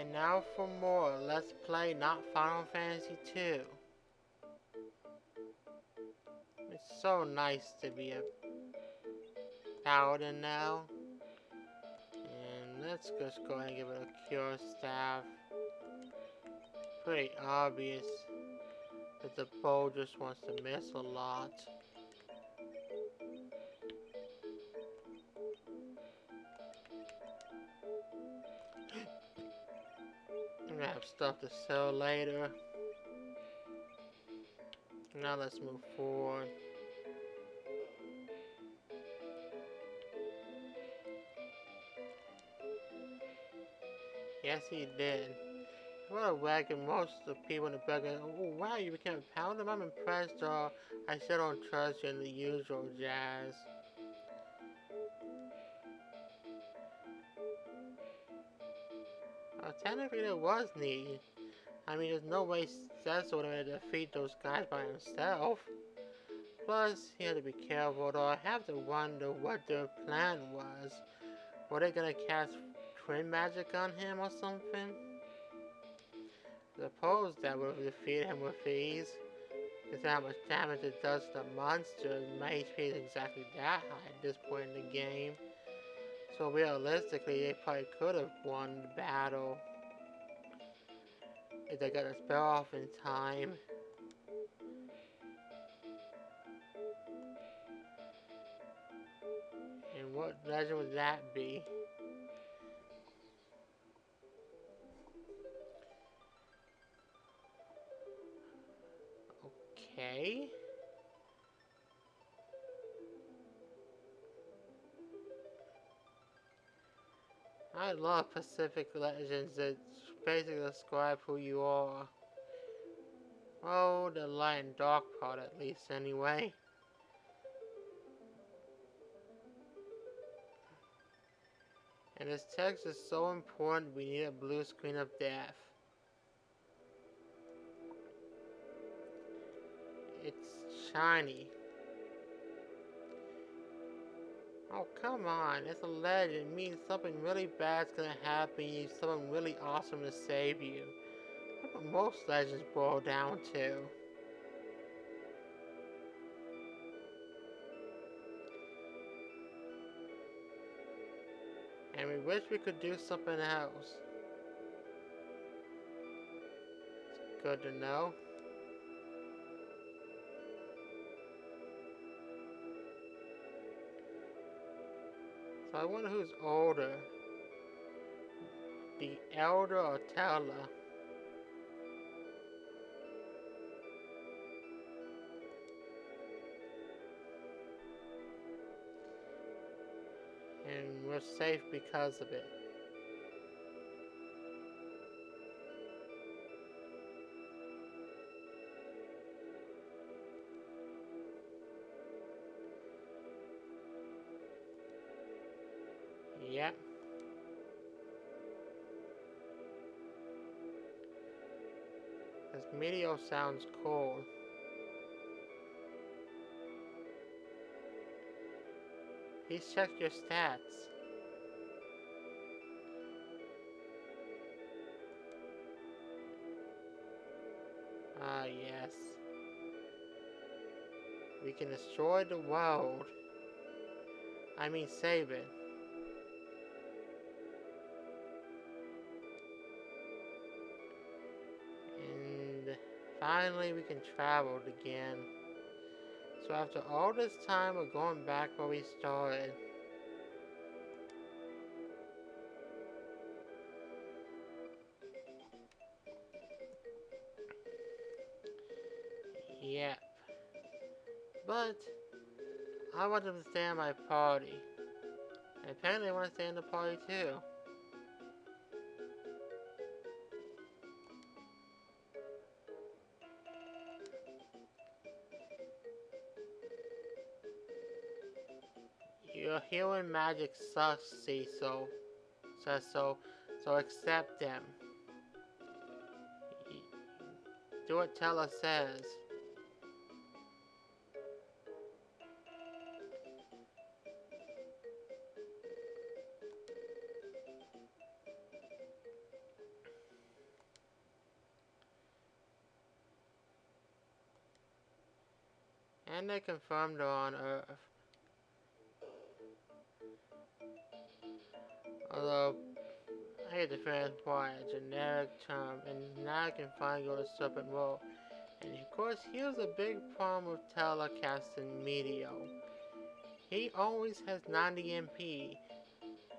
And now for more. Let's play not Final Fantasy 2. It's so nice to be a paladin now. And let's just go ahead and give it a cure staff. Pretty obvious that the bow just wants to miss a lot. I'm gonna have stuff to sell later. Now let's move forward. Yes, he did. What a wagon. Most of the people in the building, oh wow, you became a paladin? I'm impressed, or I still don't trust you in the usual jazz. Technically there was need. I mean, there's no way Cecil would have defeat those guys by himself. Plus, he had to be careful, though I have to wonder what their plan was. Were they gonna cast twin magic on him or something? Suppose that would defeat him with ease. Consider how much damage it does to the monster. My HP is exactly that high at this point in the game. So realistically, they probably could have won the battle if they got a spell off in time. And what legend would that be? Okay. I love Pacific legends that basically describe who you are. Oh, the light and dark part at least, anyway. And this text is so important, we need a blue screen of death. It's shiny. Oh, come on, it's a legend. It means something really bad's gonna happen. You need someone really awesome to save you. That's what most legends boil down to. And we wish we could do something else. It's good to know. So I wonder who's older. The elder or Tella? And we're safe because of it. Yep. This meteor sounds cool. Please check your stats. Ah, yes. We can destroy the world. I mean, save it. And finally, we can travel again. So after all this time, we're going back where we started. Yep. But I want them to stay in my party. And apparently they want to stay in the party too. Your healing magic sucks, Cecil. Says so accept them. Do what Tella says. And they confirmed they're on Earth. Although, I hate to transport a generic term, and now I can finally go to Serpent World. And of course, here's a big problem with telecasting Meteor. He always has 90 MP.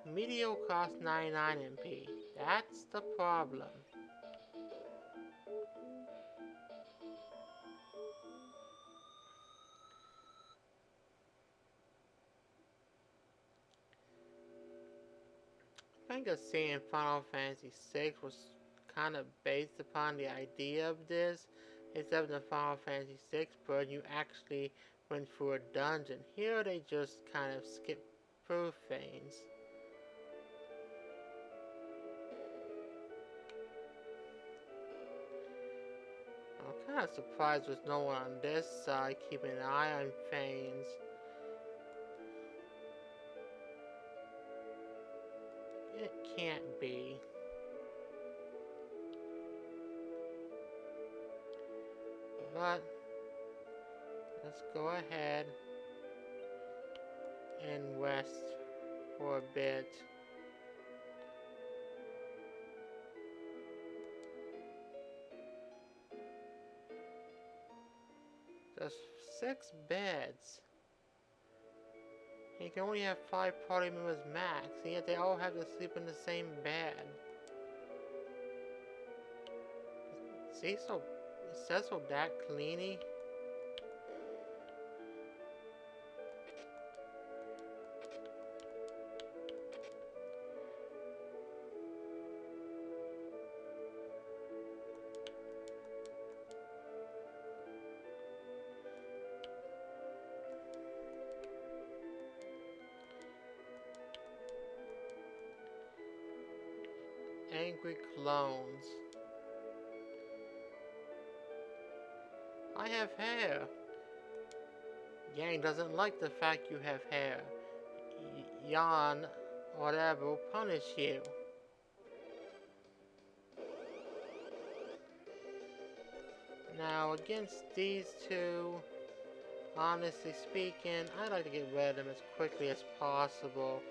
Meteor costs 99 MP. That's the problem. I think a scene in Final Fantasy VI was kind of based upon the idea of this, except in Final Fantasy VI, but you actually went through a dungeon. Here they just kind of skip through things. I'm kind of surprised there's no one on this side keeping an eye on things. It can't be. But let's go ahead and rest for a bit. Just 6 beds. You can only have 5 party members max, and yet they all have to sleep in the same bed. See, so it says so that cleany. Angry clones. I have hair. Yang doesn't like the fact you have hair. Yan, whatever, will punish you. Now, against these two, honestly speaking, I'd like to get rid of them as quickly as possible.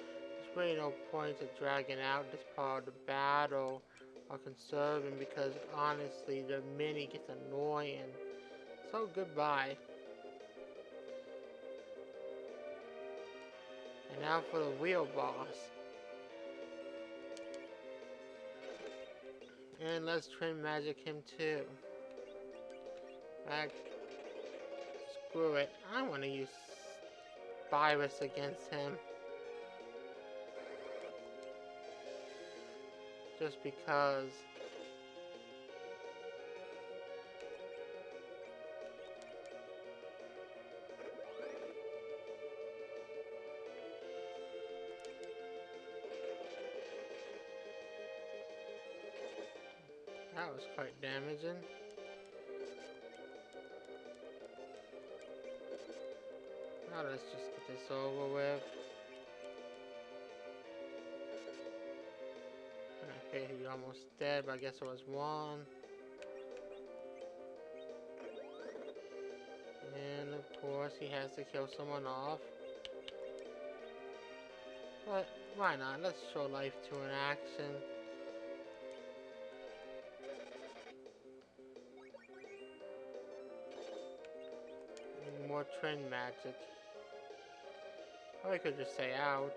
There's really no point to dragging out this part of the battle or conserving, because honestly, the mini gets annoying. So goodbye. And now for the real boss. And let's Twin Magic him too. Screw it. I want to use Virus against him. Just because. That was quite damaging. Now let's just get this over with. Okay, he's almost dead, but I guess it was one. And of course he has to kill someone off. But why not? Let's show life to an action. More trend magic. Or I could just say ouch.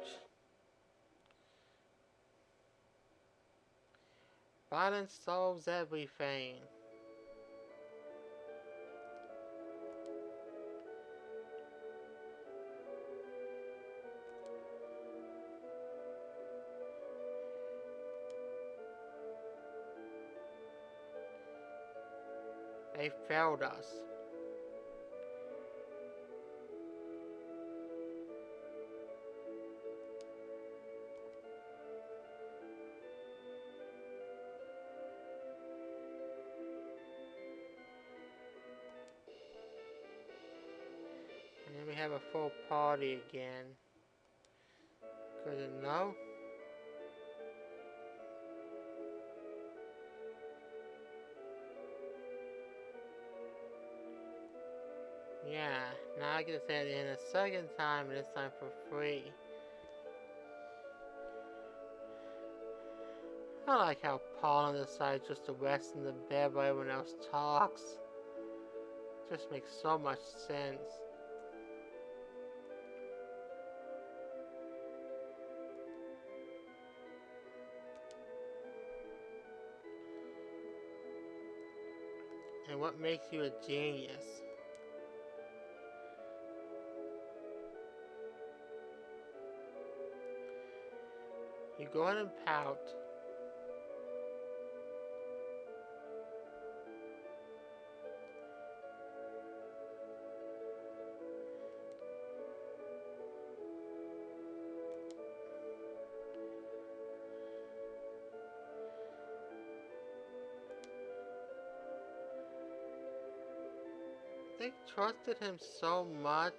Violence solves everything. They failed us. And then we have a full party again. Couldn't know. Yeah. Now I can say it in a second time, and this time for free. I like how Paul decides just to rest in the bed while everyone else talks. Just makes so much sense. And what makes you a genius? You go ahead and pout. They trusted him so much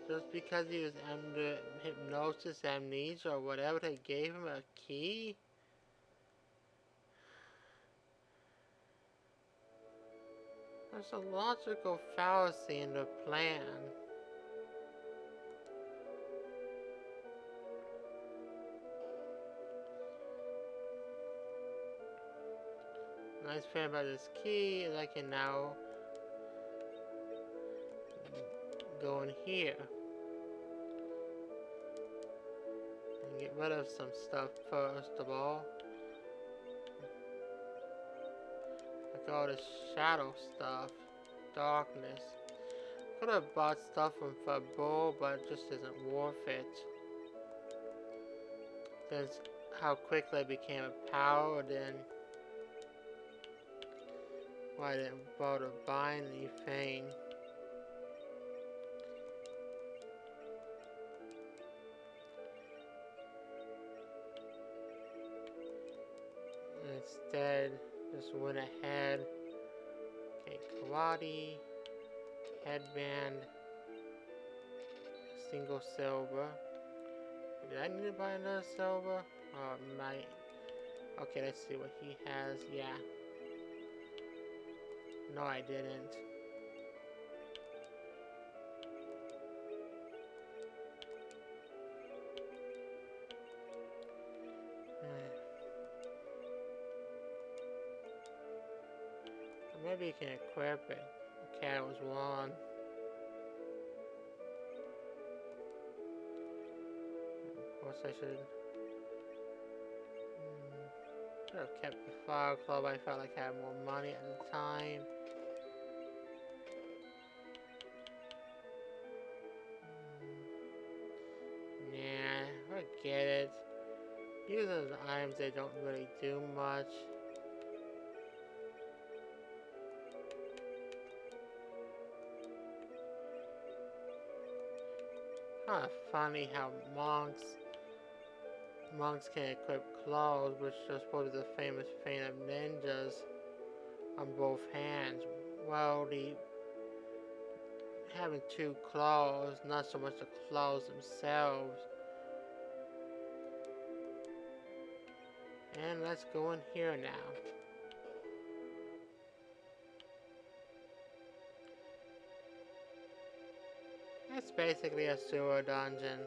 just because he was under hypnosis, amnesia, or whatever. They gave him a key. There's a logical fallacy in the plan. Nice thing about this key is I can now go in here and get rid of some stuff first of all. Like all this shadow stuff, darkness. Could have bought stuff from Fabo, but it just isn't worth it. Since how quickly I became a power, then why I didn't bother buying anything. Instead, just went ahead. Okay, karate, headband, single silver. Did I need to buy another silver? Oh, it might. Okay, let's see what he has. Yeah. No, I didn't. Maybe you can equip it. Okay, I was wrong. Of course I should have kept the Fire Club. I felt like I had more money at the time. Nah, forget it. Using the items, they don't really do much. Kind of funny how monks can equip claws, which is supposed to be the famous feat of ninjas, on both hands. Well, having two claws, not so much the claws themselves. And let's go in here now. It's basically a sewer dungeon.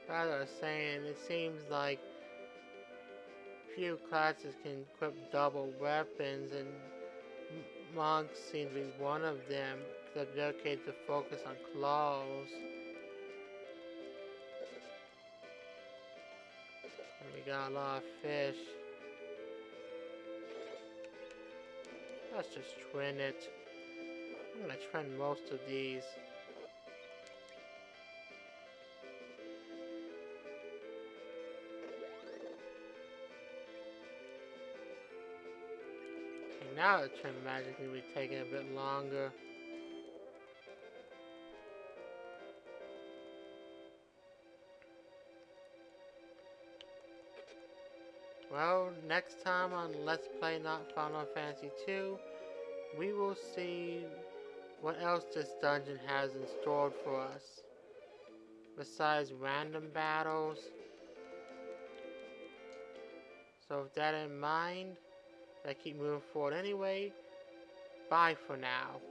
As I was saying, it seems like few classes can equip double weapons, and monks seem to be one of them, because they're dedicated to focus on claws. And we got a lot of fish. Let's just trend it. I'm gonna trend most of these. Okay, now the trend magic will be taking a bit longer. Well, next time on Let's Play Not Final Fantasy 2, we will see what else this dungeon has in store for us. Besides random battles, So with that in mind, I keep moving forward anyway. Bye for now.